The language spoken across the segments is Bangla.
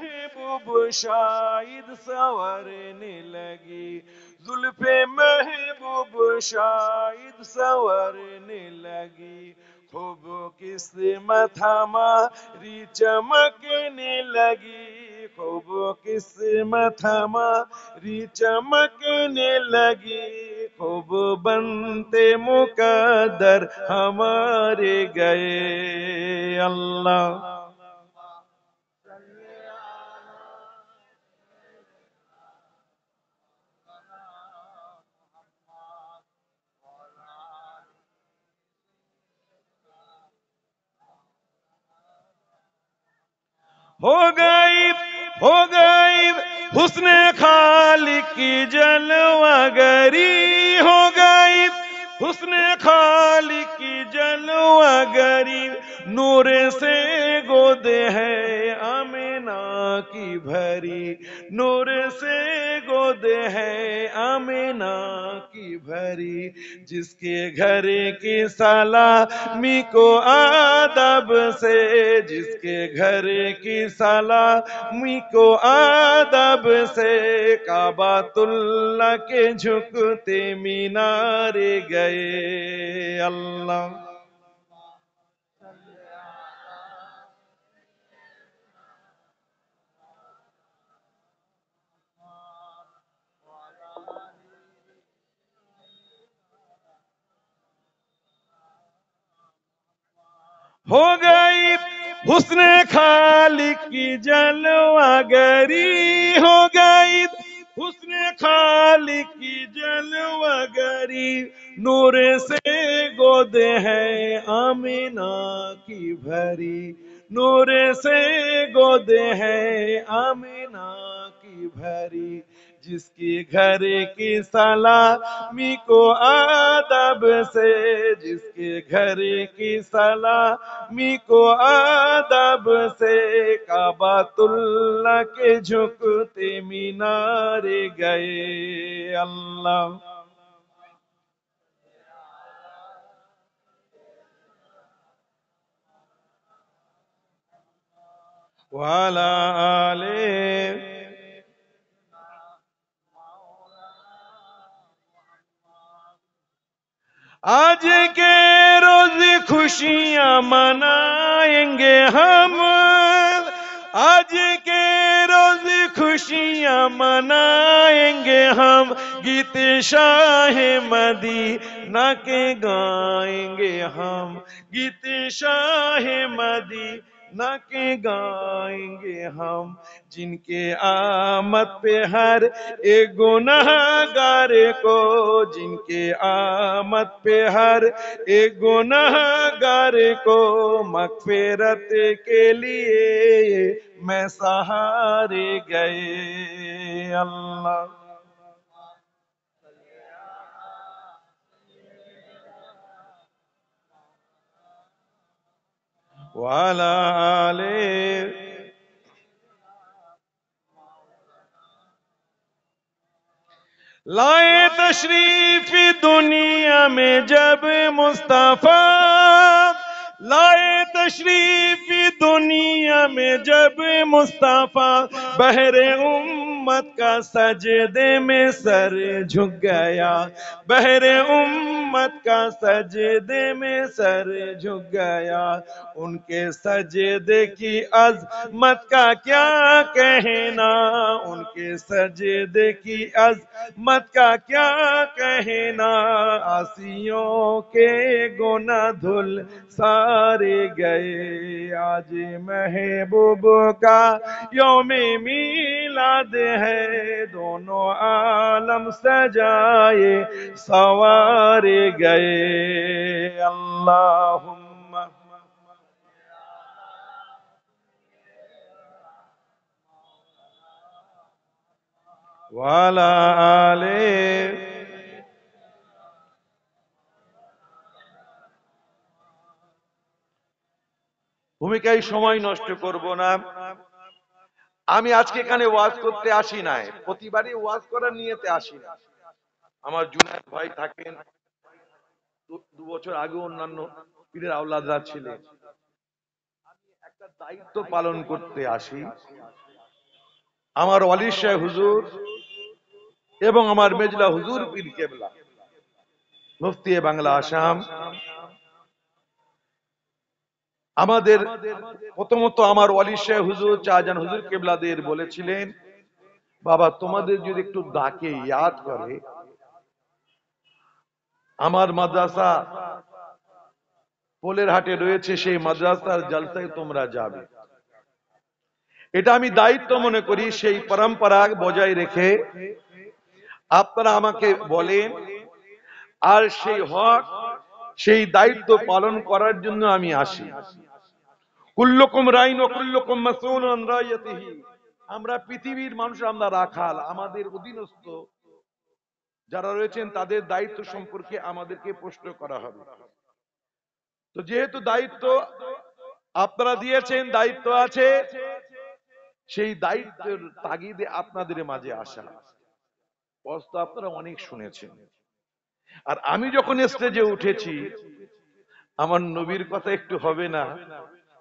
महबूब शाहिद संवरने लगी, जुल्फे महबूब शाहिद संवरने लगी, खूब किस्मत हमारी चमकने लगी, खूब किस्मत हमारी चमकने लगी, खूब बनते मुकद्दर हमारे गए। अल्लाह हो गई हुस्न खालिक की जलवागरी, हो गई हुस्न खालिक की जलवागरी, नूर से गोद है आमिना की भरी, नूर से गोद है आमिना की भरी, जिसके घर की सलामी को आदब से, जिसके घर की सलामी को आदब से, काबातुल्लाह के झुकते मीनारे गए। अल्लाह हो गई हुस्न खालिक की जलवागरी, हो गई हुस्न खालिक की जलवागरी, नूर से गोद है आमिना की भरी, नूर से गोद है आमिना की भरी, जिसकी घर की सलामी को आदब से, जिसके घर की सलामी को आदब से, काबातुल्लाह के झुकते मीनारे गए। अल्लाह वाला आले। आज के रोज खुशियां मनाएंगे हम, आज के रोज खुशियां मनाएंगे हम, गीत शाह मदीना के गाएंगे हम, गीत शाह मदीना के गाएंगे हम, जिनके आमद पे हर एक गुनहगार को, जिनके आमद पे हर एक गुनहगार को, मगफिरत के लिए मैं सहारे गए। अल्लाह वाला आले। लाए तशरीफ दुनिया में जब मुस्तफा, लाए तशरीफ दुनिया में जब मुस्तफा, बहरे उम्मत का सजदे में सर झुक गया, बहरे उम्मत का सजदे में सर झुक गया, उनके सजदे की अजमत का क्या कहना, उनके सजदे की अजमत का क्या कहना, आसियों के गुना धुल सारे गए। आज महबूब का यौमे मीलाद है, दोनों आलम सजाए सवारे गए। अल्लाहुम्मा वाला आले। ভূমিকায় সময় নষ্ট করব না। আমি আজকে এখানে ওয়াজ করতে আসি নাই, প্রতিবারই ওয়াজ করার নিয়তে আসি না। আমার জুনায়েদ ভাই থাকেন, 2 বছর আগে অন্যান্য পীরের আওলাদরা ছিলেন। একটা দায়িত্ব পালন করতে আসি, আমার ওয়ালি শাহ হুজুর এবং আমার মেজলা হুজুর পীর কেবলা মুফতি বাংলা আসাম আমাদের প্রথমত আমার ওয়ালি শাহ হুজুর শাহজাহান হুজুর কেবলাদের বলেছিলেন, বাবা তোমাদের যদি একটু ডাকে ইয়াদ করে আমার মাদ্রাসা পোলের হাটে রয়েছে, সেই মাদ্রাসার জলসায় তোমরা যাবে। এটা আমি দায়িত্ব মনে করি, সেই পরম্পরা বজায় রেখে আপনারা আমাকে বলেন, আর সেই হক সেই দায়িত্ব পালন করার জন্য আমি আসি। কুল্লুকুম রাইন ওয়া কুল্লুকুম মাসউলুন আন রাইয়াতিহি। আমরা পৃথিবীর মানুষ, আমরা রাখাল, আমাদের অধীনস্থ যারা রয়েছেন তাদের দায়িত্ব সম্পর্কে আমাদেরকে প্রশ্ন করা হবে। তো যেহেতু দায়িত্ব আপনারা দিয়েছেন, দায়িত্ব আছে, সেই দায়িত্বের তাগিদে আপনাদের মাঝে আসা। কষ্ট আপনারা অনেক শুনেছেন, আর আমি যখন স্টেজে উঠেছি আমার নবীর কথা একটু হবে না,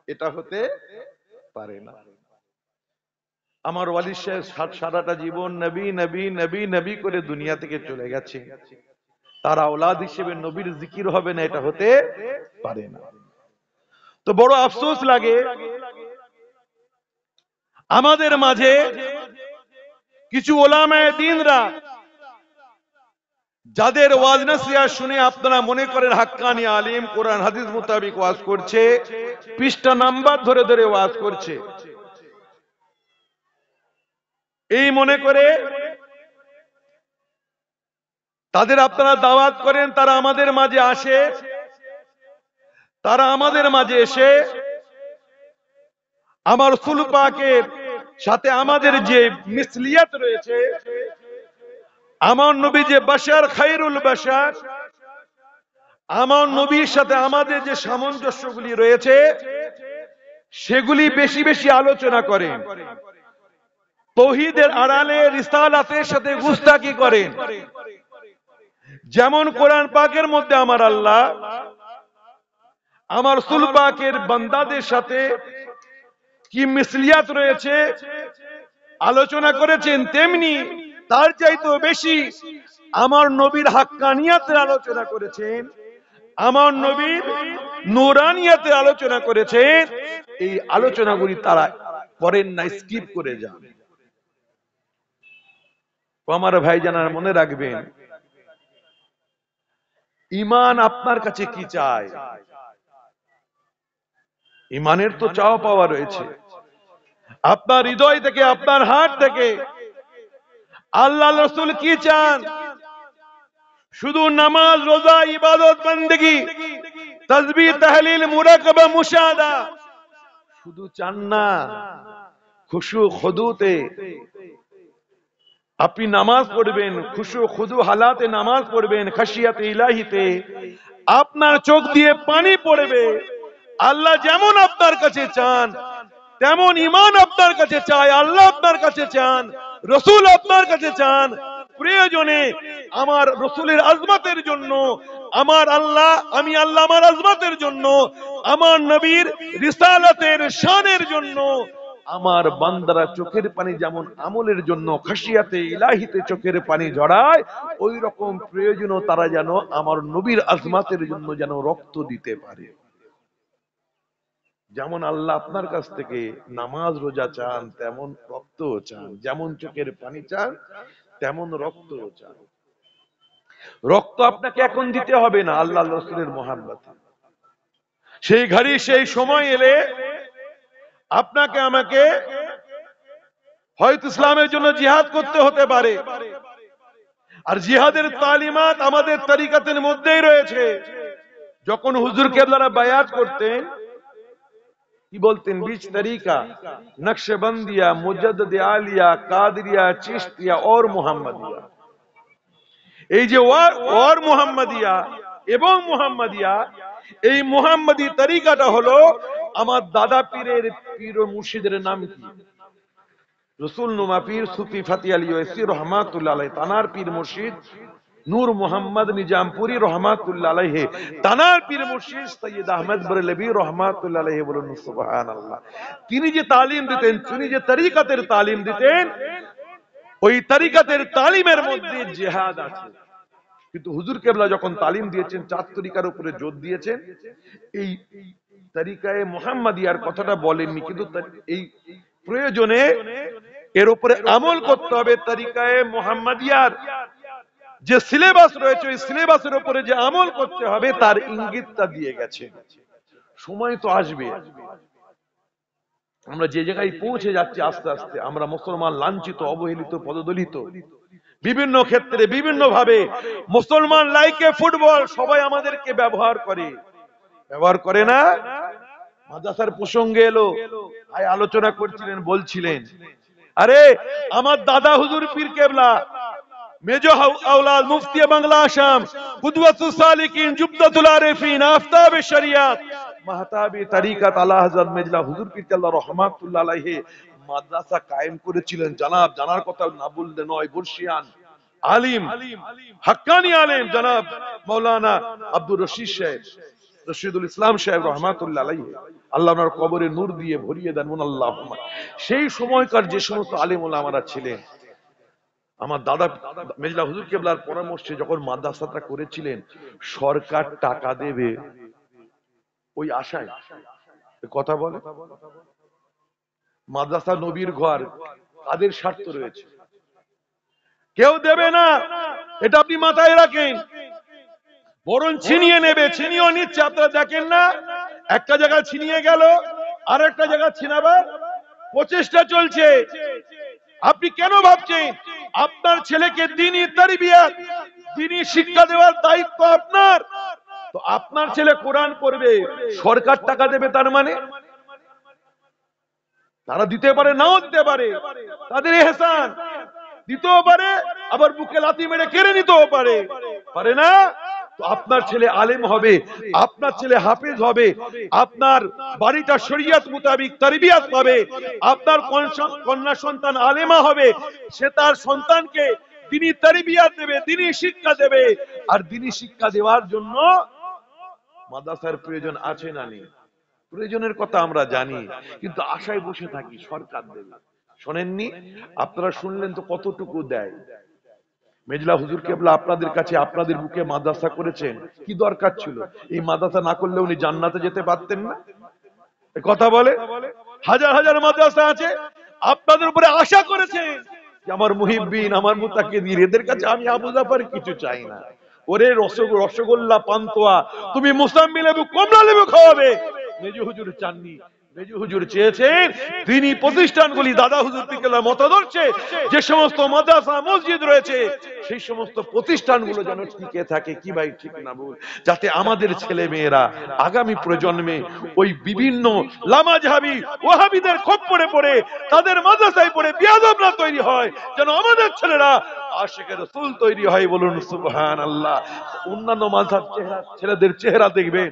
এটা হতে পারে না। আমার ওয়ালি সাহেব সারাটা জীবন নবী নবী নবী নবী করে দুনিয়া থেকে চলে গেছে, তার আওলাদ হিসেবে নবীর জিকির হবে না, এটা হতে পারে না। তো বড় আফসোস লাগে আমাদের মাঝে কিছু ওলামায়ে দ্বীনরা যাদের ওয়াজ নসিহত শুনে আপনারা মনে করেন হাক্কানি আলিম, কোরআন হাদিস মোতাবেক ওয়াজ করছে, পৃষ্ঠা নাম্বার ধরে ধরে ওয়াজ করছে, এই মনে করে তাদের আপনারা দাওয়াত করেন, তারা আমাদের মাঝে আসে, তারা আমাদের মাঝে এসে আমার রাসূল পাকের সাথে আমাদের যে মিসলিয়াত রয়েছে, আমার নবী যে বাশার খায়রুল বাশার, আমার নবীর সাথে আমাদের যে সামঞ্জস্যগুলি রয়েছে সেগুলি বেশি বেশি আলোচনা করেন। তাওহীদের আড়ালে রিসালাতের সাথে গুস্তাখি করেন। যেমন কোরআন পাকের মধ্যে আমার আল্লাহ আমার রাসূল পাকের বান্দাদের সাথে কি মিসলিয়াত রয়েছে আলোচনা করেছেন, তেমনি তার চাইতেও বেশি আমার নবীর হাক্কানিয়াতের আলোচনা করেছেন, আমার নবীর নূরানিয়াতের আলোচনা করেছেন। এই আলোচনাগুলি তারা করেন না, স্কিপ করে যান। আমার ভাই জানার মনে রাখবেন, ঈমান আপনার কাছে কি চায়? ঈমানের তো চাওয়া পাওয়া রয়েছে। আপনার হৃদয় থেকে, আপনার হার্ট থেকে আল্লাহর রাসূল কি চান? শুধু নামাজ, রোজা, ইবাদত, বন্দেগী, তাসবিহ, তাহলিল, মুরাকাবা, মুশাহাদা শুধু চান না, খুশু খুদুতে আপনি নামাজ পড়বেন, খুশু খুদু হালাতে নামাজ পড়বেন, খাশিয়াতে ইলাহিতে আপনার চোখ দিয়ে পানি পড়বে। আল্লাহ যেমন আপনার কাছে চান তেমন ঈমান আপনার কাছে চায়, আল্লাহ আপনার কাছে চান, রাসূল আপনার কাছে চান। প্রয়োজনে আমার রাসূলের আজমতের জন্য আমার আল্লাহ, আমি আল্লাহ আমার আজমতের জন্য, আমার নবীর রিসালাতের শানের জন্য আমার বান্দারা চোখের পানি যেমন আমলের জন্য খাশিয়াতে ইলাহিতে চোখের পানি ঝরায়, ওই রকম প্রয়োজনও তারা যেন আমার নবীর আজমতের জন্য যেন রক্ত দিতে পারে। যেমন আল্লাহ আপনার কাছ থেকে নামাজ রোজা চান তেমন রক্তও চান, যেমন চোখের পানি চান তেমন রক্তও চান। রক্ত আপনাকে এখন দিতে হবে না, আল্লাহ রাসূলের মহব্বতে সেই ঘড়ি সেই সময় এলে আপনাকে আমাকে হয়তো ইসলামের জন্য জিহাদ করতে হতে পারে, আর জিহাদের তালিমাত আমাদের তরিকাতের মধ্যেই রয়েছে। যখন হুজুর কেবলারা বায়াত করতেন কি বলতেন? 20 তরিকা, নকশবন্দিয়া, মুজাদ্দিদ আলিয়া, কাদরিয়া, চিশতিয়া और মুহাম্মাদিয়া। এই যে और মুহাম্মাদিয়া এবং মুহাম্মাদিয়া, এই মুহাম্মাদি তরিকাটা হলো আমার দাদা পীরের পীর ও মুর্শিদের নাম কি? রসুল নুমা পীর সুফি ফতি আলী ওয়াইসি রহমাতুল্লাহ আলাইহি, তানার পীর মুর্শিদ নূর মোহাম্মদ নিজামপুরি রহমাতুল্লাহ আলাইহি, তানার পীর মুর্শিদ সৈয়দ আহমদ বরেলভী রহমাতুল্লাহ আলাইহি, বলুন সুবহানাল্লাহ। তিনি যে তালিম দিতেন, তিনি যে তরিকাতের তালিম দিতেন, ওই তরিকাতের তালিমের মধ্যে জিহাদ আছে। কিন্তু হুজুর কেবলা যখন তালিম দিয়েছেন, 4 তরিকার উপরে জোর দিয়েছেন, এই তরিকায়ে মুহাম্মাদিয়ার কথাটা বলেননি, কিন্তু এই প্রয়োজনে এর উপরে আমল করতে হবে। তরিকায়ে মুহাম্মাদিয়ার যে সিলেবাস রয়েছে, ওই সিলেবাসের উপরে যে আমল করতে হবে তার ইঙ্গিতটা দিয়ে গেছে। সময় তো আসবে, আমরা যে জায়গায় পৌঁছে যাচ্ছি আস্তে আস্তে, আমরা মুসলমান লাঞ্ছিত, অবহেলিত, পদদলিত, বিভিন্ন ক্ষেত্রে বিভিন্ন ভাবে মুসলমান লাইকে ফুটবল, সবাই আমাদেরকে ব্যবহার করে না। মাদ্রাসার প্রসঙ্গে এলো, ভাই আলোচনা করছিলেন, বলছিলেন, আরে আমার দাদা হুজুর পীর কেবলা মেজো আওলাদ মুফতি বাংলা আসাম, কুদওয়াতুস সালিকিন, জুবদাতুল আরিফিন, আফতাবে শরিয়াত, মাহতাবে তরিকাত আলা হযরত মেজলা হুজুর পীর কেবলা রহমাতুল্লাহ আলাইহি মাদ্রাসা কায়েম করেছিলেন। জনাব, জানার কথা না বললে নয়, বর্ষিয়ান আলিম, হাক্কানি আলিম জনাব মাওলানা আব্দুর রশিদ সাহেব, রশিদুল ইসলাম সাহেব রহমাতুল্লাহ আলাইহি, আল্লাহ ওনার কবরে নূর দিয়ে ভরিয়ে দেন আল্লাহুম্মা। সেই সময়কার যে সমস্ত আলিম ওলামারা ছিলেন, আমার দাদা মেজলা হুজুর কেবলার পরামর্শে যখন মাদ্রাসাটা করেছিলেন, সরকার টাকা দেবে ওই আশায় কথা বলে। মাদ্রাসা নবীর ঘর, কাদের স্বার্থ রয়েছে? কেউ দেবে না, এটা আপনি মাথায় রাখেন। বরং ছিনিয়ে নেবে, ছিনিয়েও নিচ্ছে। আপনারা দেখেন না, একটা জায়গায় ছিনিয়ে গেল, আর একটা জায়গায় ছিনাবার প্রচেষ্টা চলছে। আপনি কেন ভাবছেন আপনার ছেলেকে দ্বীনি তারবিয়াত, দ্বীনি শিক্ষা দেওয়ার দায়িত্ব আপনার? তো আপনার ছেলে কোরআন পড়বে, সরকার টাকা দেবে তার মানে? তারা দিতে পারে, নাও দিতে পারে, তাদের এহসান। দিতেও পারে, আবার বুকে লাথি মেরে কেড়ে নিতেও পারে না? তো আপনার ছেলে আলেম হবে, আপনার ছেলে হাফেজ হবে, আপনার বাড়িটা শরিয়ত মোতাবেক তারবিয়াত পাবে, আপনার কন্যা সন্তান আলেমা হবে, সে তার সন্তানকে দ্বীনি তারবিয়াত দেবে, দ্বীনি শিক্ষা দেবে। আর দ্বীনি শিক্ষা দেওয়ার জন্য মাদ্রাসার প্রয়োজন আছে না নেই? প্রয়োজনের কথা আমরা জানি, কিন্তু আশায় বসে থাকি সরকার দেবে। শোনেননি? আপনারা শুনলেন তো কতটুকু দেয়। মেজলা হুজুর কেবলা আপনাদের কাছে, আপনাদের বুকে মাদ্রাসা করেছেন, কি দরকার ছিল? এই মাদ্রাসা না করলে উনি জান্নাতে যেতে পারতেন না? কথা বলে, হাজার হাজার মাদ্রাসা আছে, আপনাদের উপরে আশা করেছেন যে আমার মুহিব্বিন, আমার মুতাকিদিন, এদের কাছে আমি আবু জাফর কিছু চাই না। ওরে রসগোল্লা, পান্তুয়া, তুমি মুসাম্মি লেবু, কমলা লেবু খাওয়াবে। মেজু হুজুর চাননি, মেজু হুজুর চেয়েছেন তিনি প্রতিষ্ঠানগুলি দাদা হুজুর পিকেলার মতাদর্শে যে সমস্ত মাদ্রাসা মসজিদ রয়েছে, সেই সমস্ত প্রতিষ্ঠানগুলো যেন টিকে থাকে। কি ভাই ঠিক না ভুল? যাতে আমাদের ছেলে মেয়েরা আগামী প্রজন্মে ওই বিভিন্ন লামাজহাবি ওয়াহাবিদের খপ্পরে পড়ে, তাদের মাদ্রাসায় পড়ে বিয়াদব না তৈরি হয়, যেন আমাদের ছেলেরা আশিকে রাসূল তৈরি হয়। বলুন সুবহানাল্লাহ। অন্যান্য মাদ্রাসার চেহারা ছেলেদের চেহারা দেখবে,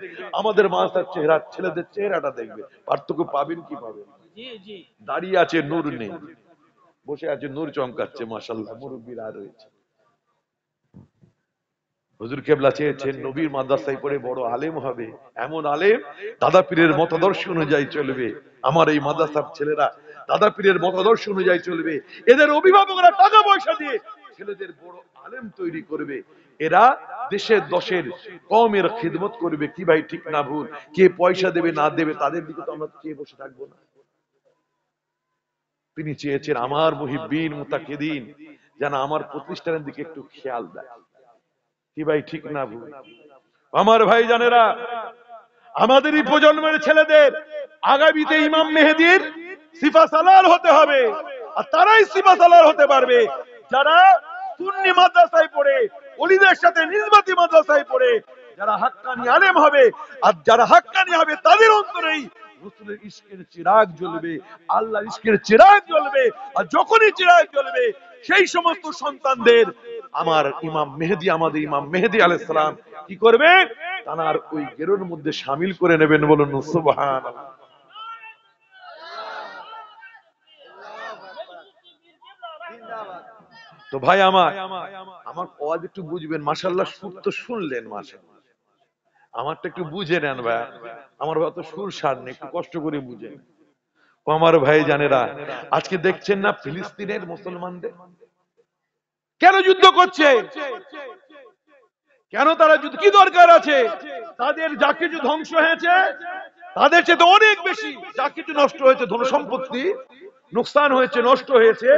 আমাদের মাদ্রাসার চেহারা ছেলেদের চেহারাটা দেখবে, পার্থক্য পাবেন কি পাবেন? দাঁড়িয়ে আছে নূর নেই, বসে আছে নূর চমকাচ্ছে, মাশাআল্লাহ। মুরব্বিরা রয়েছে। হুজুর কেবলা চেয়েছেন নবীর মাদ্রাসায় পড়ে বড় আলেম হবে, এমন আলেম দাদা পীরের মতাদর্শ অনুযায়ী চলবে। আমার এই মাদ্রাসার ছেলেরা দাদা পীরের মতাদর্শ অনুযায়ী চলবে। এদের অভিভাবকরা টাকা পয়সা দিয়ে ছেলেদের বড় আলেম তৈরি করবে। এরা দেশের দশের কওমের খিদমত করবে। কি ভাই ঠিক না ভুল? কে পয়সা দেবে না দেবে তাদের দিকে তো আমরা চেয়ে বসে থাকবো না। তিনি চেয়েছেন আমার মুহিব্বিন মুতাকিদিন যেন আমার প্রতিষ্ঠানের দিকে একটু খেয়াল দেয়। কি ভাই ঠিক না ভুল? আমার ভাই জানেরা, আমাদের এই প্রজন্মের ছেলেদের আগামীতে ইমাম মেহেদীর সিফাসালার হতে হবে। আর তারাই সিফাসালার হতে পারবে যারা সুন্নি মাদ্রাসায় পড়ে, ওলিদের সাথে নিসবতি মাদ্রাসায় পড়ে, যারা হাক্কানি আলেম হবে। আর যারা হাক্কানি হবে তাদের অন্তরেই রাসূলের ইশকের চিরাগ জ্বলবে, আল্লাহর ইশকের চিরাগ জ্বলবে। আর যখনই চিরাগ জ্বলবে, সেই সমস্ত সন্তানদের আমার ইমাম মেহেদী, আমাদের ইমাম মেহেদী আলাইহিস সালাম কি করবেন? তার ওই গেরোর মধ্যে শামিল করে নেবেন। বলুন সুবহানাল্লাহ। তো ভাই আমার আওয়াজ একটু বুঝবেন। মাশাআল্লাহ, সুর তো শুনলেন, মাশাআল্লাহ আমারটা একটু বুঝে নেন ভাই। আমার অত সুর সার নেই, একটু কষ্ট করে বুঝেন। আমার ভাই জানেরা, আজকে দেখছেন না ফিলিস্তিনের মুসলমানদের কেন যুদ্ধ করছে? কেন তারা যুদ্ধ, কি দরকার আছে? তাদের যা কিছু ধ্বংস হয়েছে তাদের চেয়ে অনেক বেশি যা কিছু নষ্ট হয়েছে, ধন সম্পত্তি নোকসান হয়েছে, নষ্ট হয়েছে,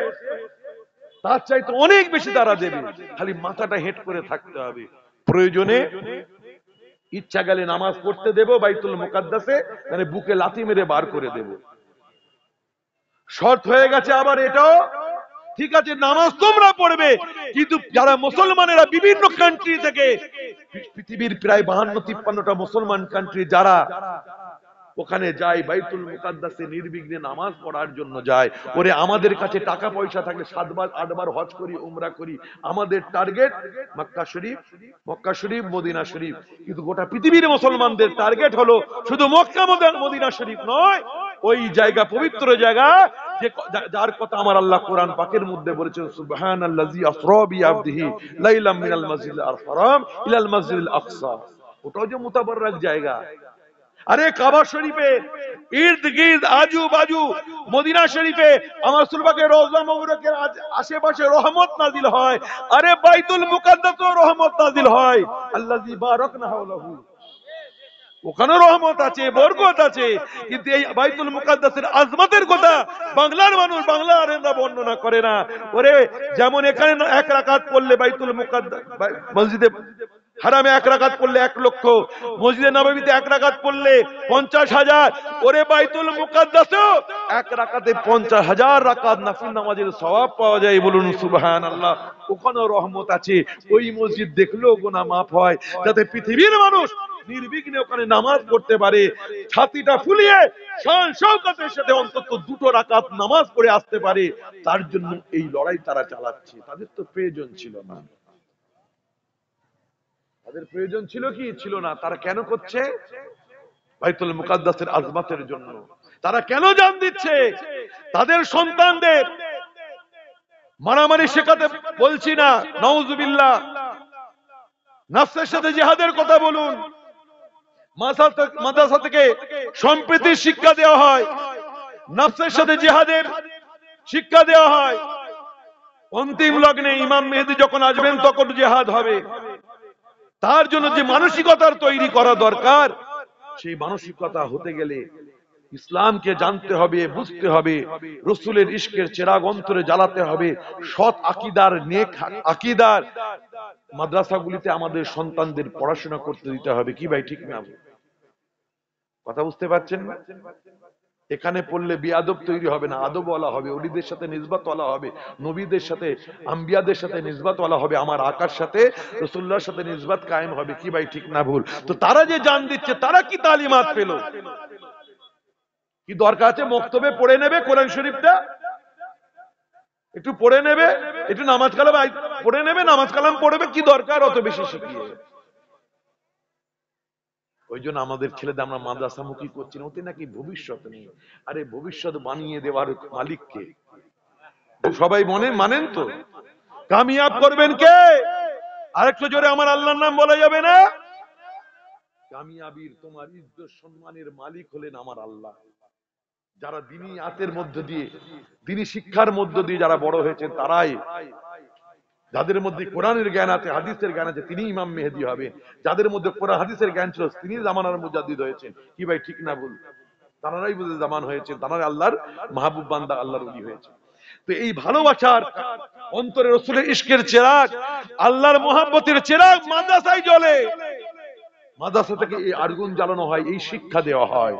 তার চাইতে অনেক বেশি তারা দেবে। খালি মাথাটা হেট করে থাকতে হবে। প্রয়োজনে ইচ্ছা গেলে নামাজ পড়তে দেব বাইতুল মুকাদ্দাসে, মানে বুকে লাথি মেরে বার করে দেব। শর্ত হয়ে গেছে আবার এটাও, ঠিক আছে নামাজ তোমরা পড়বে, কিন্তু যারা মুসলমানেরা বিভিন্ন কান্ট্রি থেকে, পৃথিবীর প্রায় 52-53টা মুসলমান কান্ট্রি যারা ওখানে যায় বাইতুল মুকাদ্দাসে নির্বিঘ্নে নামাজ পড়ার জন্য যায়, ওরে আমাদের কাছে টাকা পয়সা থাকলে 7বার 8বার হজ করি, উমরা করি, আমাদের টার্গেট মক্কা শরীফ মদিনা শরীফ। কিন্তু গোটা পৃথিবীর মুসলমানদের টার্গেট হলো শুধু মক্কা মদিনা শরীফ নয়, ওই জায়গা পবিত্র জায়গা যার কথা আমার আল্লাহ কোরআন পাকের মধ্যে বলেছেন, সুবহানাল্লাযী আসরা বিআবদিহি লাইলাম মিনাল মাসজিদিল হারাম ইলাল মাসজিদিল আকসা। ওটাও যে মুতাবাররাক জায়গা। আরে কাবা শরীফে ইর্দ গির্দ আজু বাজু মদিনা শরীফে আমার রাসূলুল্লাহর রওজা মুবারকের আশেপাশে রহমত নাজিল হয়। আরে বাইতুল মুকাদ্দাসেও রহমত নাজিল হয়, আল্লাযী বারাকনা হাওলাহু, ওখানে রহমত আছে, বরকত আছে। কিন্তু এই বাইতুল মুকাদ্দাসের আজমতের কথা বাংলার মানুষ, বাংলা আলেমরা বর্ণনা করে না। ওরে যেমন এখানে 1 রাকাত পড়লে বাইতুল মুকাদ্দাস মসজিদে হারামে 1 রাকাত পড়লে 1 লক্ষ, মসজিদে নববীতে 1 রাকাত পড়লে 50,000। ওরে বাইতুল মুকাদ্দাসেও 1 রাকাতে 50,000 রাকাত নাফিল নামাজের সওয়াব পাওয়া যায়, বলুন সুবহানাল্লাহ। ওখানেও রহমত আছে। ওই মসজিদ দেখলেও গুনাহ মাফ হয়, যাতে পৃথিবীর মানুষ নির্বিঘ্নে ওখানে নামাজ পড়তে পারে, ছাতিটা ফুলিয়ে শান শওকতের সাথে অন্তত 2 রাকাত নামাজ পড়ে আসতে পারে। তার জন্য এই লড়াই তারা চালাচ্ছে। তাদের তো প্রয়োজন ছিল না, তাদের প্রয়োজন ছিল কি? ছিল না। তারা কেন করছে? বাইতুল মুকাদ্দাসের আজমতের জন্য। তারা কেন জান দিচ্ছে? তাদের সন্তানদের মারামারি শেখাতে বলছি না, নাউজুবিল্লাহ, নাফসের সাথে জিহাদের কথা বলুন। মাদ্রাসা থেকে সম্প্রীতির শিক্ষা দেওয়া হয়, নাফসের সাথে জিহাদের শিক্ষা দেওয়া হয়। অন্তিম লগ্নে ইমাম মেহেদী যখন আসবেন তখন জিহাদ হবে। তার জন্য যে মানসিকতার তৈরি করা দরকার, সেই মানসিকতা হতে গেলে ইসলামকে জানতে হবে, বুঝতে হবে, রাসূলের ইশকের চিরাগ অন্তরে জ্বালাতে হবে, সৎ আকীদার, নেক আকীদার মাদ্রাসাগুলিতে আমাদের সন্তানদের পড়াশোনা করতে দিতে হবে। কি ভাই, ঠিক না? কথা বুঝতে পারছেন না? এখানে পড়লে বিয়াদব তৈরি হবে না, আদবওয়ালা হবে, ওলিদের সাথে নিসবতওয়ালা হবে, নবীদের সাথে আম্বিয়াদের সাথে নিসবতওয়ালা হবে, আমার আকার সাথে রাসূলুল্লাহর সাথে নিসবত কায়েম হবে। কি ভাই, ঠিক না ভুল? তো তারা যে জান দিচ্ছে, তারা কি তালিমাত পেল? কি দরকার আছে? মক্তবে পড়ে নেবে কোরআন শরীফটা, একটু পড়ে নেবে, একটু নামাজ কালাম পড়ে নেবে, নামাজ কালাম পড়বে, কি দরকার অত বেশি শিখিয়ে? ওই জন্য আমাদের ছেলেদের আমরা মাদ্রাসামুখী করছি না, ওতে নাকি ভবিষ্যৎ নেই। আরে ভবিষ্যৎ বানিয়ে দেওয়ার মালিককে সবাই মানেন তো? কামিয়াব করবেন কে? আরেকটু জোরে আমার আল্লাহর নাম বলা যাবে না? কামিয়াবির, তোমার ইজ্জত সম্মানের মালিক হলেন আমার আল্লাহ। যারা দ্বীনি আতের মধ্য দিয়ে, দ্বীনি শিক্ষার মধ্য দিয়ে যারা বড় হয়েছেন, তারাই, যাদের মধ্যে কোরআনের জ্ঞান আছে, হাদিসের জ্ঞান আছে, তিনি ইমাম মেহেদী হবে। যাদের মধ্যে কোরআন হাদিসের জ্ঞান ছিল, তিনি জামানার মুজাদ্দিদ হয়েছেন। কি ভাই, ঠিক না ভুল? তারাই বুঝে জামান হয়েছেন, তারাই আল্লাহর মাহবুব বান্দা, আল্লাহর ওলি হয়েছে। তো এই ভালোবাসার অন্তরে রাসূলের ইশকের চিরাগ, আল্লাহর মহব্বতের চিরাগ মাদ্রাসায় জ্বলে। মাদ্রাসা থেকে এই আগুন জ্বালানো হয়, এই শিক্ষা দেওয়া হয়।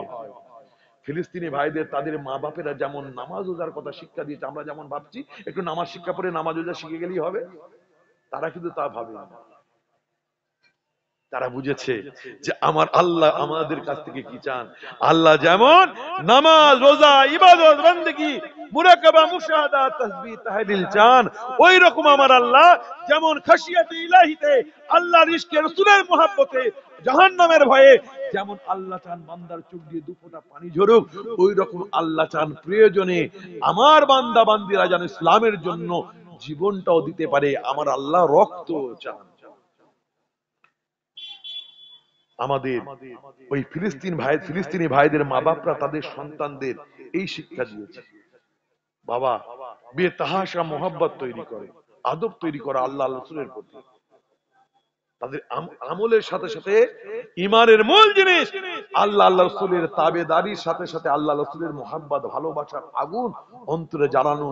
ফিলিস্তিনি ভাইদের তাদের মা বাপেরা যেমন নামাজ রোজার কথা শিক্ষা দিয়েছে, আমরা যেমন ভাবছি একটু নামাজ শিক্ষা পড়ে নামাজ রোজা শিখে গেলেই হবে, তারা কিন্তু তা ভাবে না। তারা বুঝেছে যে আমার আল্লাহ আমাদের কাছ থেকে কি চান। আল্লাহ যেমন নামাজ রোজা ইবাদত বন্দেগী মুরাকাবা, মুশাহাদা, তাসবিহ, তাহলিল চান, ওই রকম আমার আল্লাহ যেমন খাশিয়াতে ইলাহিতে, আল্লাহর ইশকে, রাসূলের মহব্বতে, জাহান্নামের ভয়ে যেমন আল্লাহ চান বান্দার চোখ দিয়ে দুফোঁটা পানি ঝরুক, ওই রকম আল্লাহ চান প্রয়োজনে আমার বান্দা বান্দিরা যেন ইসলামের জন্য জীবনটাও দিতে পারে। আমার আল্লাহ রক্ত চান। আমাদের ওই ফিলিস্তিনি ভাইদের মা বাপরা তাদের সন্তানদের এই শিক্ষা দিয়েছে, বাবা বেতাহাশা মোহাব্বত তৈরি করে, আদব তৈরি করা আল্লাহ রাসূলের প্রতি, তাদের আমলের সাথে সাথে ঈমানের মূল জিনিস আল্লাহ রাসূলের তাবেদারির সাথে সাথে আল্লাহ রাসূলের মোহাব্বত, ভালোবাসার আগুন অন্তরে জ্বালানো,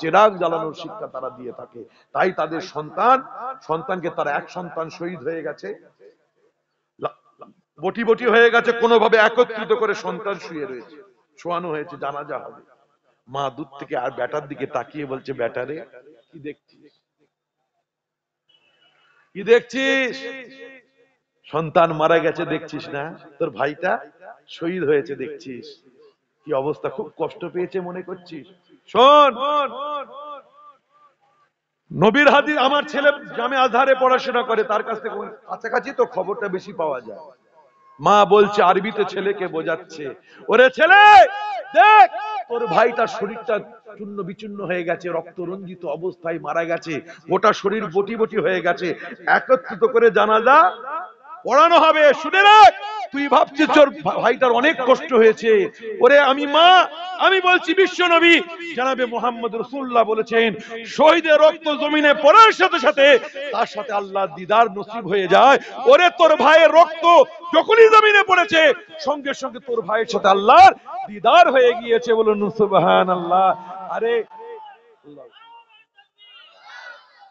চেরাগ জ্বালানোর শিক্ষা তারা দিয়ে থাকে। তাই তাদের সন্তানকে তারা এক সন্তান শহীদ হয়ে গেছে, বটি বটি হয়ে গেছে, কোনোভাবে একত্রিত করে সন্তান শুয়ে রয়েছে, শোয়ানো হয়েছে, জানাজা হবে। মা দূর থেকে আর বেটার দিকে তাকিয়ে বলছে, বেটারে কি দেখছিস, কি দেখছিস? সন্তান মারা গেছে দেখছিস না? তোর ভাইটা শহীদ হয়েছে দেখছিস? কি অবস্থা, খুব কষ্ট পেয়েছে মনে করছিস? শোন, নবীর হাদিস, আমার ছেলে জামে আজহারে পড়াশোনা করে, তার কাছ থেকে কাছাকাছি তো খবরটা বেশি পাওয়া যায়। মা বলছে আরবিতে ছেলেকে বোঝাচ্ছে, ওরে ছেলে দেখ, তোর ভাইটার শরীরটা চূর্ণ বিচূর্ণ হয়ে গেছে, রক্ত রঞ্জিত অবস্থায় মারা গেছে, গোটা শরীর বটি বটি হয়ে গেছে, একত্রিত করে জানাজা পড়ানো হবে। শুনে রাখ, তুই ভাবছিস তোর ভাইটার অনেক কষ্ট হয়েছে, ওরে আমি বলছি বিশ্ব নবী জনাবে মুহাম্মদ রাসূলুল্লাহ বলেছেন, শহীদের রক্ত জমিনে পড়ার সাথে সাথে তার সাথে আল্লাহ দিদার নসিব হয়ে যায়। ওরে তোর ভাইয়ের রক্ত যখনই জমিনে পড়েছে, সঙ্গে সঙ্গে তোর ভাইয়ের সাথে আল্লাহর দিদার হয়ে গিয়েছে। বলুন সুবহানাল্লাহ। আরে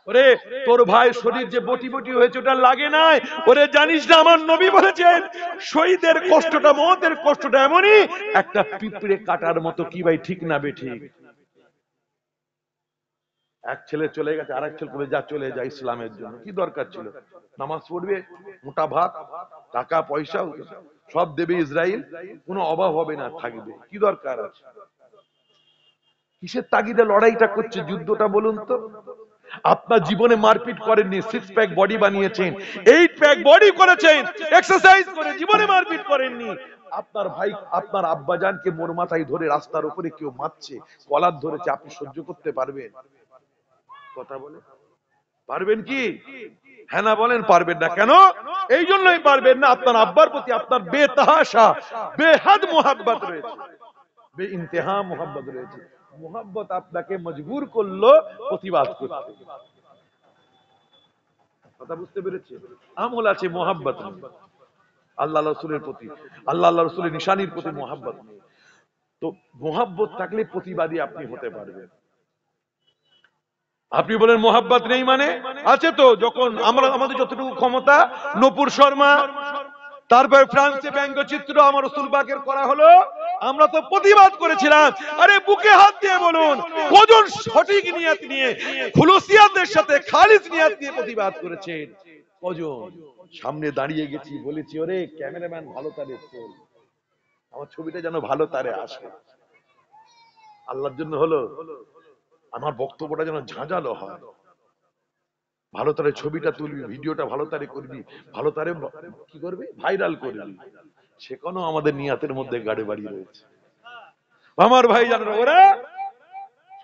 ওরে তোর ভাই শরীর যে বটি বটি হয়েছে ওটা লাগে নাই, ওরে জানিস না আমার নবী বলেছেন শহীদের কষ্টটা, মওতের কষ্টটা এমনই একটা পিঁপড়ে কাটার মতো। কি ভাই ঠিক না বেঠিক? এক ছেলে চলে গেছে, আরেক ছেলে বলে যা চলে যা ইসলামের জন্য, কি দরকার ছিল? নামাজ পড়বে, মোটা ভাত, টাকা পয়সা সব দেবে ইসরায়েল, কোনো অভাব হবে না, থাকবে, কি দরকার আছে? কিসের তাগিদে লড়াইটা করছে, যুদ্ধটা বলুন তো? আপনার জীবনে মারপিট করেননি, 6 প্যাক বডি বানিয়েছেন, 8 প্যাক বডি করেছেন, এক্সারসাইজ করে, জীবনে মারপিট করেননি। আপনার ভাই, আপনার আব্বাজানকে মোর মাথায় ধরে রাস্তার উপরে কেউ মারছে, কলার ধরেছে, আপনি সহ্য করতে পারবেন? কথা বলে পারবেন কি? হ্যাঁ না বলেন, পারবেন না। কেন? এই জন্যই পারবেন না, আপনার আব্বার প্রতি আপনার বেতাহাশা, বেহাদ মোহাব্বত রয়েছে, বেইন্তেহা মোহাব্বত রয়েছে। মোহাব্বত আপনাকে মজবুর করলো প্রতিবাদ করতে। কথা বুঝতে পেরেছি? আমল আছে, মোহাব্বত নেই আল্লাহ রাসূলের প্রতি, আল্লাহ রাসূলের নিশানির প্রতি মোহাব্বত নেই। তো মোহাব্বত থাকলে প্রতিবাদী আপনি হতে পারবেন। আপনি বলেন মোহাব্বত নেই মানে? আছে তো। যখন আমাদের যতটুকু ক্ষমতা, নূপুর শর্মা, তারপর ফ্রান্সে ব্যঙ্গচিত্র আমার রাসূল পাকের করা হলো, আমরা তো প্রতিবাদ করেছিলাম। আরে বুকে হাত দিয়ে বলুন, কজন সঠিক নিয়ত নিয়ে, খুলুসিয়াতের সাথে খালিস নিয়ত নিয়ে প্রতিবাদ করেছেন? কজন? সামনে দাঁড়িয়ে গেছি, বলেছি ওরে ক্যামেরাম্যান ভালো তারে তোল, আমার ছবিটা যেন ভালো তারে আসে, আল্লাহর জন্য হলো, আমার বক্তব্যটা যেন ঝাঁঝালো হয়, ভালো তারে ছবিটা তুলবি, ভিডিওটা ভালো তারে করবি, ভালো তারে কি করবি, ভাইরাল করবি। সেখানেও আমাদের নিয়াতের মধ্যে গাড়ি বাড়ি রয়েছে। আমার ভাই জানেন, ওরা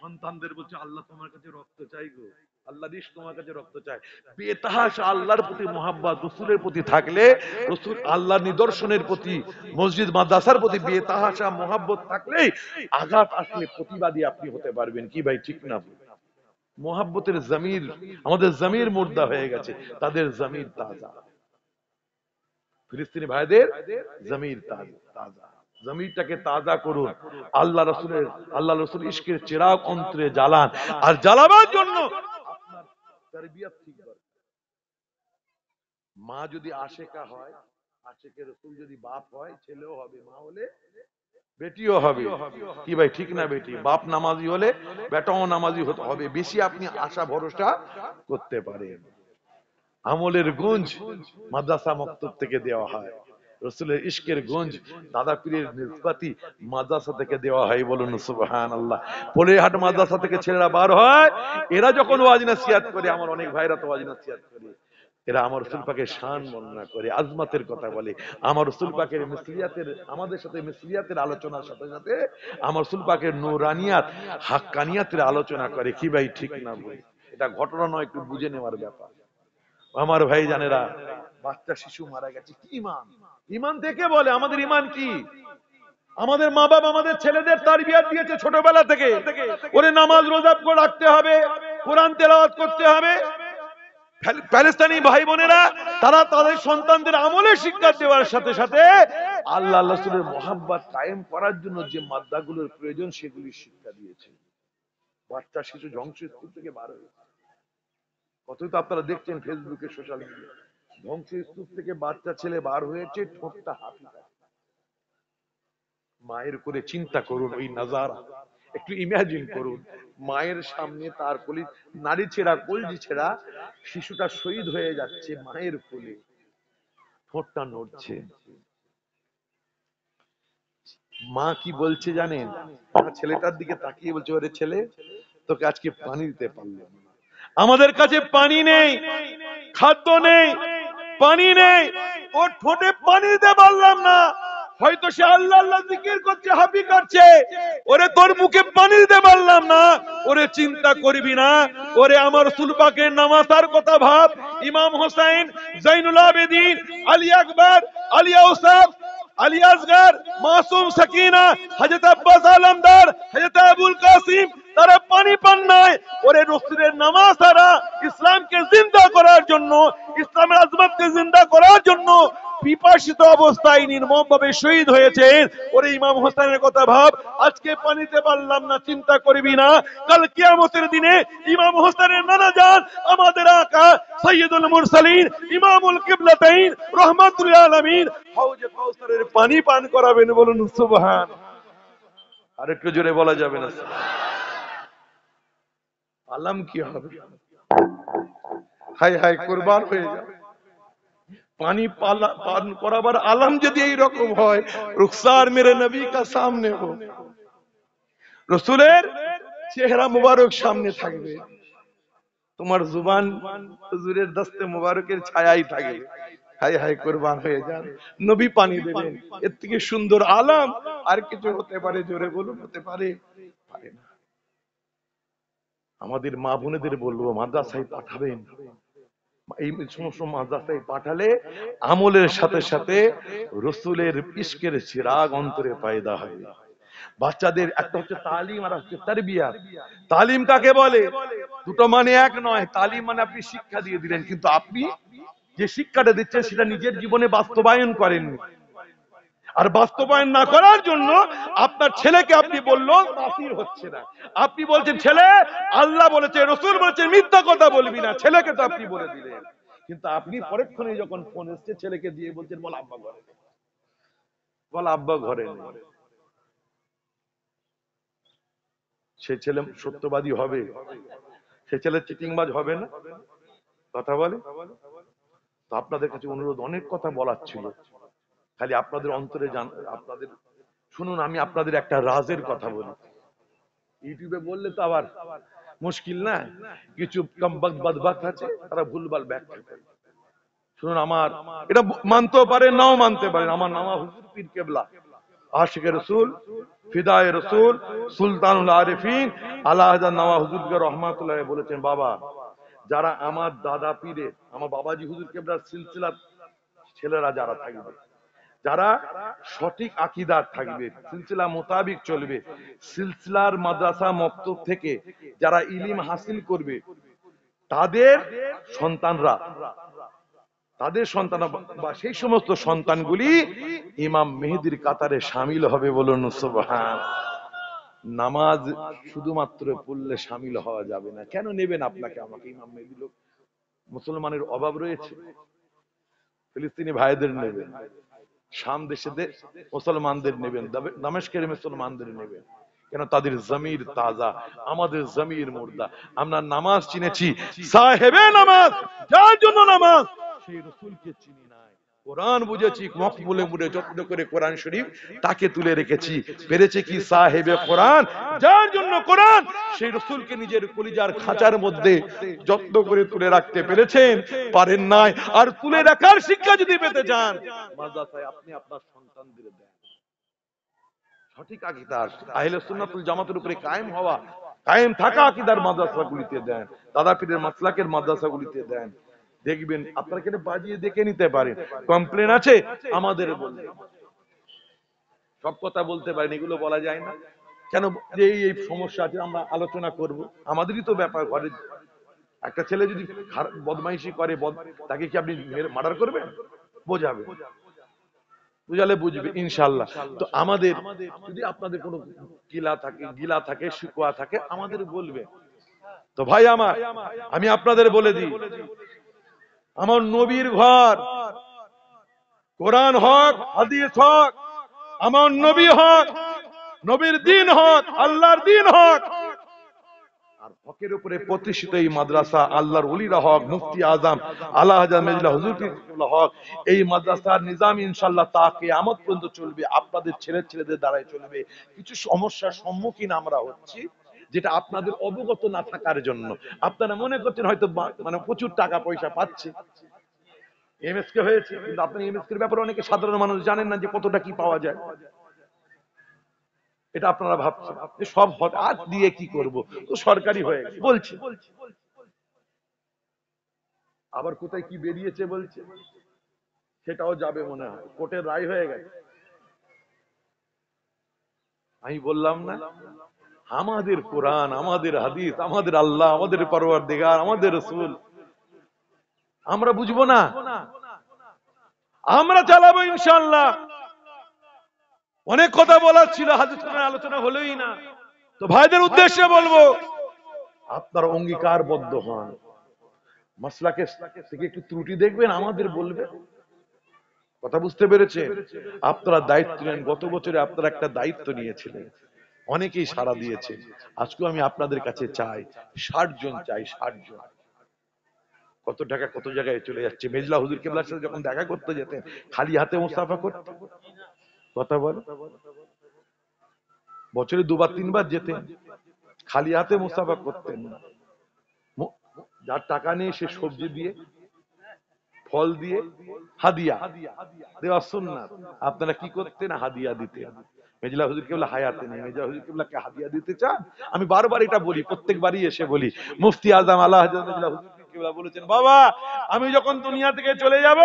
সন্তানদের বলছে আল্লাহ তোমার কাছে রক্ত চাই গো, আল্লাহ রিশ তোমার কাছে রক্ত চাই। বেতাহাশা আল্লাহর প্রতি মোহাব্বত, রাসূলের প্রতি থাকলে, রাসূল আল্লাহর নিদর্শনের প্রতি, মসজিদ মাদ্রাসার প্রতি বেতাহাশা মোহাব্বত থাকলে আঘাত আসলে প্রতিবাদী আপনি হতে পারবেন। কি ভাই ঠিক না? মোহাব্বতের জমির, আমাদের জমির মুর্দা হয়ে গেছে, তাদের জমির তাজা। ফিলিস্তিনি ভাইদের জমির তাজা, জমিরটাকে তাজা করুন, আল্লাহ রাসূল ইশকের চিরাগ অন্তরে জ্বালান। আর জ্বালাবার জন্য আপনার তারবিয়ত ঠিক দরকার। মা যদি আশেকা হয়, আশেকে রাসূল যদি বাপ হয়, ছেলেও হবে, মা হলে বেটিও হবে। কি ভাই ঠিক না বেটি? বাপ নামাজি হলে বেটাও নামাজি হতে হবে। বেশি আপনি আশা ভরসা করতে পারেন। আমলের গুঞ্জ মাদ্রাসা মক্তব থেকে দেওয়া হয়, রসুলের ইশকের গঞ্জ দাদা পীরের নিসবতি মাদ্রাসা থেকে দেওয়া হয়, বলুন সুবহানাল্লাহ। পলেরহাট মাদ্রাসা থেকে ছেলেরা বার হয়, এরা যখন ওয়াজ নসিহত করে, আমার অনেক ভাইরা তো ওয়াজ নসিহত করে, এরা আমার রসুল পাকের শান বর্ণনা করে, আজমাতের কথা বলে, আমার রসুল পাকের মিসলিয়াতের, আমাদের সাথে মিসলিয়াতের আলোচনার সাথে সাথে আমার রসুল পাকের নূরানিয়াত হাক্কানিয়াতের আলোচনা করে। কি ভাই ঠিক না বই? এটা ঘটনা নয়, একটু বুঝে নেওয়ার ব্যাপার। আমার ভাই জানেরা, বাচ্চা শিশু মারা গেছে, কি ইমান? ইমান থেকে বলে আমাদের ইমান কি? আমাদের মা বাবা আমাদের ছেলেদের তারবিয়াত দিয়েছে ছোটবেলা থেকে, ওরে নামাজ রোজা করে রাখতে হবে, কোরআন তেলাওয়াত করতে হবে। প্যালেস্তানি ভাই বোনেরা তারা তাদের সন্তানদের আমলে শিক্ষা দেওয়ার সাথে সাথে আল্লাহ রাসূলের মহব্বত কায়েম করার জন্য যে মাদ্রাগুলোর প্রয়োজন সেগুলি শিক্ষা দিয়েছে। বাচ্চা শিশু ধ্বংসস্তূপ থেকে বার হয়েছে, কতই তো আপনারা দেখছেন ফেসবুকে, সোশ্যাল মিডিয়া, ধ্বংসস্তূপ থেকে বাচ্চা ছেলে বার হয়েছে, ঠোঁটটা হাফি। মায়ের করে চিন্তা করুন ওই নাজারা, একটু ইমাজিন করুন, মায়ের সামনে তার কলি নারী ছেড়া কলজি ছেড়া শিশুটা শহীদ হয়ে যাচ্ছে মায়ের কোলে, ঠোঁটটা নড়ছে। মা কি বলছে জানেন? ছেলেটার দিকে তাকিয়ে বলছে, ওরে ছেলে, তোকে আজকে পানি দিতে পারলাম না। আমাদের কাছে পানি নেই, খাদ্য নেই, পানি নেই, ওর ঠোঁটে পানি দিতে পারলাম না। হয়তো সে আল্লাহ আল্লাহ জিকির করছে, হাবি কাটছে, ওরে তোর মুখে পানি দিতে পারলাম না। ওরে চিন্তা করবি না, ওরে আমার রাসূল পাকের নামাজের কথা ভাব। ইমাম হোসেন, জৈনুল আবেদিন, আলী আকবর, আলী আউসাফ, আলী আসগর, মাসুম সাকিনা, হযরত আব্বাস আলমদার, হযরত আবুল কাসিম, তারা পানি পান নাই। ওরে রাসূলের নামাজ দ্বারা ইসলামকে জিন্দা করার জন্য, ইসলামের আজমতকে জিন্দা করার জন্য পিপাসিত অবস্থায় নির্মমভাবে শহীদ হয়েছেন। ওরে ইমাম হোসেনের কথা ভাব, আজকে পানিতে পারলাম না, চিন্তা করবি না, কাল কিয়ামতের দিনে ইমাম হোসেনের নানা জান আমাদের আকা সাইয়্যিদুল মুরসালিন, ইমামুল কিবলাতাইন, রাহমাতুল আলামিন হাউজে কাউসারের পানি পান করাবেন, বলুন সুবহান। আর একটু জোরে বলা যাবে না? আলাম কি হবে? হাই হাই কুরবান হয়ে যাবে। পানি পান করাবার আলাম যদি এইরকম হয়, রুখসার মেরে নবী কা সামনে হো, রসুলের চেহারা মুবারক সামনে থাকবে, তোমার জুবান হুজুরের দস্তে মুবারকের ছায়াই থাকে। হাই হাই কুরবান হয়ে যান, নবী পানি দেবেন, এর থেকে সুন্দর আলাম আর কিছু হতে পারে? জোরে বলুন, হতে পারে? পারে না। আমাদের মা বোনেদের বলবো, মাদ্রাসায় পাঠাবেন। এই সমস্ত মাদ্রাসায় পাঠালে আমলের সাথে সাথে রসুলের ইশকের চিরাগ অন্তরে পয়দা হয়। বাচ্চাদের একটা হচ্ছে তালিম আর হচ্ছে তারবিয়া। তালিম কাকে বলে? দুটো মানে এক নয়। তালিম মানে আপনি শিক্ষা দিয়ে দিলেন, কিন্তু আপনি যে শিক্ষাটা দিচ্ছেন সেটা নিজের জীবনে বাস্তবায়ন করেননি। আর বাস্তবায়ন না করার জন্য আপনার ছেলেকে আপনি বললো তাসির হচ্ছে না। আপনি বলছেন ছেলে, আল্লাহ বলেছে, রসুল বলেছে, মিথ্যা কথা বলবি না। ছেলেকে তো আপনি বলে দিলেন, কিন্তু আপনি পরক্ষণে যখন ফোন এসছে ছেলেকে দিয়ে বলছেন, বল আব্বা ঘরে, বল আব্বা ঘরে নেই। সে ছেলে সত্যবাদী হবে? সে ছেলে চিটিংবাজ হবে না? কথা বলে? তো আপনাদের কাছে অনুরোধ, অনেক কথা বলার ছিল, খালি আপনাদের অন্তরে জান, আপনাদের শুনুন। আমি আপনাদের একটা রাজের কথা বলি, ইউটিউবে বললে তো আবার মুশকিল না, কিছু কমবক্ত বদবক্ত আছে, তারা ভুলভাল ব্যাখ্যা করে। শুনুন, আমার এটা মানতেও পারে, নাও মানতে পারেন, আমার নামা হুজুর পীর কেবলা, আশিকে রসুল, ফিদায়ে রসুল, সুলতানুল আরিফিন আলা হাজার নামা হুজুরকে রহমাতুল্লাহ বলেছেন, বাবা, যারা আমার দাদা পীরে, আমার বাবাজি হুজুর কেবলার সিলসিলার ছেলেরা যারা থাকবে, যারা সঠিক আকীদার থাকবে, সিলসিলা মোতাবিক চলবে, সিলসিলার মাদ্রাসা মক্তব থেকে যারা ইলম হাসিল করবে, তাদের সন্তানরা, তাদের সন্তান বা সেই সমস্ত সন্তানগুলি ইমাম মেহেদীর কাতারে শামিল হবে, বলুন সুবহান। নামাজ শুধুমাত্র পড়লে শামিল হওয়া যাবে না। কেন নেবেন আপনাকে আমাকে? ইমাম মেহেদী লোক, মুসলমানের অভাব রয়েছে, ফিলিস্তিনি ভাইদের নেবেন, শাম দেশে মুসলমানদের নেবেন, দামেস্কের মুসলমানদের নেবেন। কেন? তাদের জমির তাজা, আমাদের জমির মুর্দা। আমরা নামাজ চিনেছি সাহেবে নামাজ, যার জন্য নামাজ, সেই রসুলকে চিনি নাই। কোরআন বুঝেছি, মকবুলে মুড়ে যত্ন করে কোরআন শরীফ তাকে তুলে রেখেছি। পেরেছে কি সাহেবে কোরআন, যার জন্য কোরআন, সেই রসুলকে নিজের কলিজার খাঁচার মধ্যে যত্ন করে তুলে রাখতে পেরেছেন? পারেন নাই। আর তুলে রাখার শিক্ষা যদি পেতে চান, মাদ্রাসায় আপনি আপনার সন্তানদের দেন। সঠিক আকীদার, আহলে সুন্নাতুল জামাতের উপরে কায়েম হওয়া, কায়েম থাকা আকীদার মাদ্রাসাগুলিতে দেন, দাদা পীরের মাসলাকের মাদ্রাসাগুলিতে দেন। দেখবেন আপনারা কেন বাজিয়ে দেখে নিতে পারেন। কমপ্লেন আছে আমাদের বলবেন, সব কথা বলতে পারেন, এগুলো বলা যায় না কেন? যে এই সমস্যা আছে, আমরা আলোচনা করব। আমাদেরই তো ব্যাপার। ঘরে একটা ছেলে যদি বদমাইশি করে, তাকে কি আপনি মার্ডার করবেন? বোঝাবে, বুঝালে বুঝবে ইনশাআল্লাহ। তো আমাদের যদি আপনাদের কোনো গিলা থাকে শিকওয়া থাকে, আমাদের বলবে। তো ভাই আমার, আমি আপনাদের বলে দিই, আমার নবীর ঘর, কোরআন হক, হাদিস হক, আমার নবী হক, নবীর দিন হক, আল্লাহর দিন হক, আর হকের উপরে প্রতিষ্ঠিত এই মাদ্রাসা, আল্লাহর ওলিরা হক, মুফতি আজম আলা হযরত মেজলা হুজুর কিবলা হক, এই মাদ্রাসার নিজাম ইনশাআল্লাহ তা কিয়ামত পর্যন্ত চলবে। আপনাদের ছেলেদের দ্বারাই চলবে। কিছু সমস্যার সম্মুখীন আমরা হচ্ছি, যেটা আপনাদের অবগত না থাকার জন্য। আপনারা মনে করছেন হয়তো মানে প্রচুর টাকা পয়সা পাচ্ছে, এমএসকে হয়েছে, কিন্তু আপনি এমএসকে এর ব্যাপারে অনেকে সাধারণ মানুষ জানেন না যে কতটা কি পাওয়া যায়। এটা আপনারা ভাবছেন সব হাত দিয়ে কি করব, তো সরকারি হয়ে বলছে। আবার কোথায় কি বেরিয়েছে বলছে, সেটাও যাবে মনে হয়, কোর্টের রায় হয়ে গেছে। আমি বললাম না, আমাদের কোরআন, আমাদের হাদিস, আমাদের আল্লাহ, আমাদের পরওয়ারদিগার, আমাদের রাসূল, আমরা বুঝবো না? আমরা চালাবো ইনশাআল্লাহ। অনেক কথা বলার ছিল, হাদিস কোরআন আলোচনা হলোই না। তো ভাইদের উদ্দেশ্যে বলবো, আপনারা অঙ্গীকারবদ্ধ হন, মাসলাকে থেকে একটু ত্রুটি দেখবেন, আমাদের বলবে। কথা বুঝতে পেরেছে? আপনারা দায়িত্ব নেন। গত বছরে আপনারা একটা দায়িত্ব নিয়েছিলেন, অনেকেই সাড়া দিয়েছে। আজকেও আমি আপনাদের কাছে চাই, 60 জন চাই, 60 জন। কত টাকা কত জায়গায় চলে যাচ্ছে। মেজলা হুজুর কেবলার সাথে যখন দেখা করতে যেতেন, খালি হাতে মুস্তাফা করতেন। কথা বল, বছরে 2-3 বার যেতেন, খালি হাতে মুস্তাফা করতেন না। যার টাকা নেই সে সবজি দিয়ে, ফল দিয়ে হাদিয়া দেওয়া সুন্নাত। আপনারা কি করতেন? হাদিয়া দিতেন। মেজলা হুজুর কেবলা হায়াতে নেই, মেজলা হুজুর কেবলাকে হাদিয়া দিতে চান? আমি বারবার এটা বলি, প্রত্যেকবারই এসে বলি। মুফতি আজম আলা হযরত মেজলা হুজুর কেবলা বলেছেন, বাবা আমি যখন দুনিয়া থেকে চলে যাব,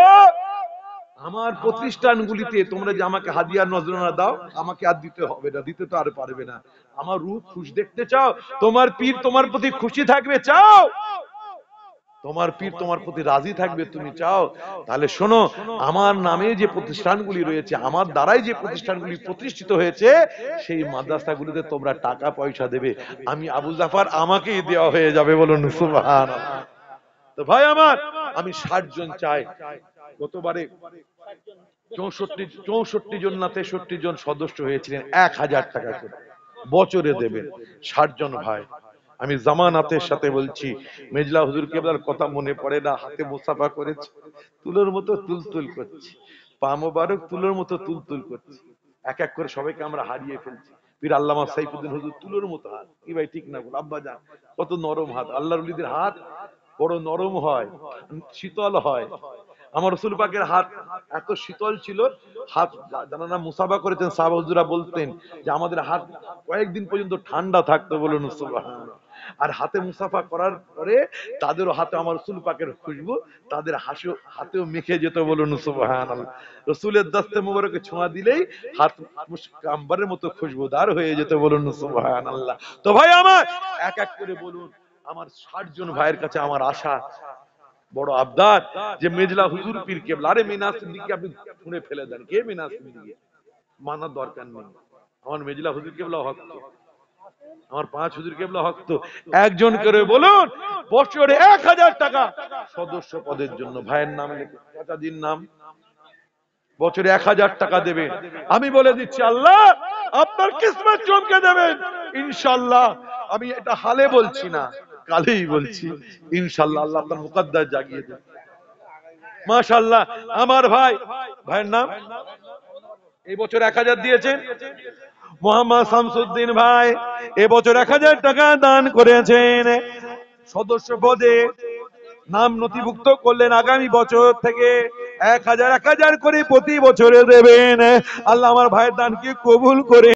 আমার প্রতিষ্ঠানগুলিতে তোমরা যে আমাকে হাদিয়ার নজরানা দাও, আমাকে আর দিতে হবে না, দিতে তো আর পারবে না। আমার রূহ খুশ দেখতে চাও? তোমার পীর তোমার প্রতি খুশি থাকবে চাও? তোমার পীর তোমার প্রতি রাজি থাকবে তুমি চাও? তাহলে শোনো, আমার নামে যে প্রতিষ্ঠানগুলি রয়েছে, আমার দ্বারাই যে প্রতিষ্ঠানগুলি প্রতিষ্ঠিত হয়েছে, সেই মাদ্রাসাগুলিতে তোমরা টাকা পয়সা দেবে। আমি আবু জাফর, আমাকেই দেওয়া হয়ে যাবে। বলুন সুবহানাল্লাহ। তো ভাই আমার, আমি 60 জন চাই। গতবারে 64 জন না 63 জন সদস্য হয়েছিলেন, 1000 টাকা করে বছরে দেবেন। 60 জন ভাই, আমি জামানাতের সাথে বলছি, মেজলা হুজুর কেবলার কথা মনে পড়ে না? হাতে মুসাফা করেছে, তুলোর মতো তুলতুল করছে, পা মোবারক তুলোর মতো তুলতুল করছে। এক এক করে সবাইকে আমরা হারিয়ে ফেলছি। পীর আল্লামা সাইফুদ্দিন হুজুর তুলোর মতো হাত, কি ভাই ঠিক না বল? আব্বা জান, কত নরম হাত। আল্লাহর ওলিদের হাত বড় নরম হয়, শীতল হয়। আমার রাসূল পাকের হাত এত শীতল ছিল, হাত জানানা মুসাফা করেছেন সাহাবা হুজুরা, বলতেন যে আমাদের হাত কয়েকদিন পর্যন্ত ঠান্ডা থাকতো। বলুন সুবহানাল্লাহ। আর হাতে মুসাফা করার পরে তাদেরও হাতে আমার রাসূল পাকের খুশবু তাদের হাতেও মেখে যেত। বলুন সুবহানাল্লাহ। রাসূলের দস্তে মোবারকে ছোঁয়া দিলেই হাত আম্বারের মতো খুশবুদার হয়ে যেত। বলুন সুবহানাল্লাহ। তো ভাই আমার, এক এক করে বলুন। আমার 60 জন ভাইয়ের কাছে আমার আশা, বড় আবদার, যে মেজলা হুজুর পীর কেবলা, আরে মিনা সিদ্দিককে আপনি ছুঁড়ে ফেলে দেন, কে মিনা সিদ্দিক? মানার দরকার নেই। আমার মেজলা হুজুর কেবলা হক তো, আমার 5 হুজুর কেবলা হক তো। একজন করে বলুন, বছরে 1000 টাকা সদস্য পদের জন্য ভাইয়ের নাম লিখে, চাচাজির নাম, বছরে 1000 টাকা দেবেন। আমি বলে দিচ্ছি, আল্লাহ আপনার কিসমত চমকে দেবেন ইনশাআল্লাহ। আমি এটা হালে বলছি না, কালেই বলছি ইনশাআল্লাহ। আল্লাহ আপনার মুকদ্দার জাগিয়ে দেবেন। মাশাআল্লাহ। আমার ভাই, ভাইয়ের নাম এই বছর 1000 দিয়েছেন মোহাম্মদ শামসুদ্দিন ভাই, এবছর 1000 টাকা দান করেছেন। সদস্য পদে নাম নথিভুক্ত করলেন, আগামী বছর থেকে 1000 1000 করে প্রতি বছরে দেবেন। আল্লাহ আমার ভাইয়ের দানকে কবুল করে